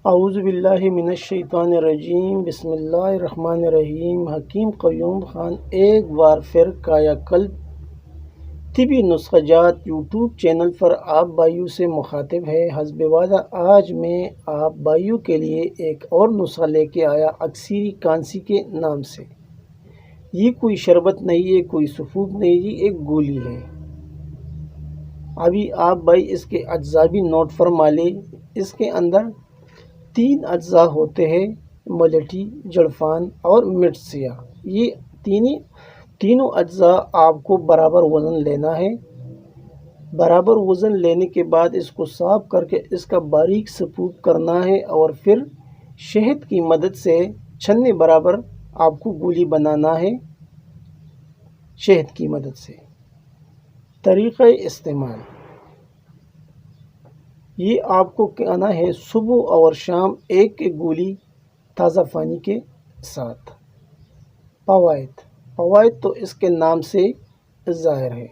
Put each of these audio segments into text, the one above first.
اعوذ باللہ من الشیطان الرجیم، بسم اللہ الرحمن الرحیم۔ حکیم قیوم خان ایک بار پھر کایا کلپ طبی نسخہ جات یوٹیوب چینل پر آپ بھائیوں سے مخاطب ہے۔ حسب وعدہ آج میں آپ بھائیوں کے لیے ایک اور نسخہ لے کے آیا اکسیری کانسی کے نام سے۔ یہ کوئی شربت نہیں ہے، کوئی سفوف نہیں، یہ ایک گولی ہے۔ ابھی آپ بھائی اس کے اجزاء بھی نوٹ فرما لیں۔ اس کے اندر 3 اجزاء ہوتے ہیں، ملٹھی، جڑفان اور مرچ سیاہ۔ یہ تینوں اجزاء آپ کو برابر وزن لینا ہے۔ برابر وزن لینے کے بعد اس کو صاف کر کے اس کا باریک سپوپ کرنا ہے اور پھر شہد کی مدد سے چھنے برابر آپ کو گولی بنانا ہے شہد کی مدد سے۔ طریقہ استعمال: یہ آپ کو کہنا ہے صبح اور شام ایک گولی تازہ پانی کے ساتھ۔ فوائد تو اس کے نام سے ظاہر ہے،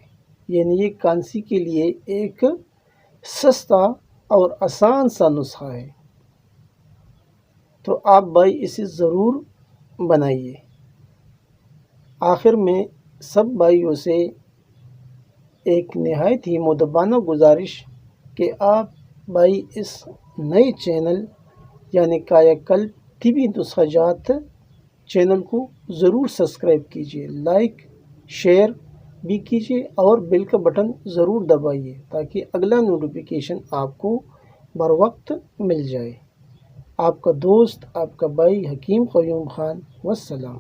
یعنی یہ کانسی کے لیے ایک سستا اور آسان سا نسخہ ہے، تو آپ بھائی اسے ضرور بنائیے۔ آخر میں سب بھائیوں سے ایک نہایت ہی مؤدبانہ گزارش کہ آپ بھائی اس نئے چینل یعنی کایا کلپ طبی نسخہ جات چینل کو ضرور سبسکرائب کیجیے، لائک شیئر بھی کیجیے اور بیل کا بٹن ضرور دبائیے تاکہ اگلا نوٹیفیکیشن آپ کو بر وقت مل جائے۔ آپ کا دوست، آپ کا بھائی حکیم قیوم خان، والسلام۔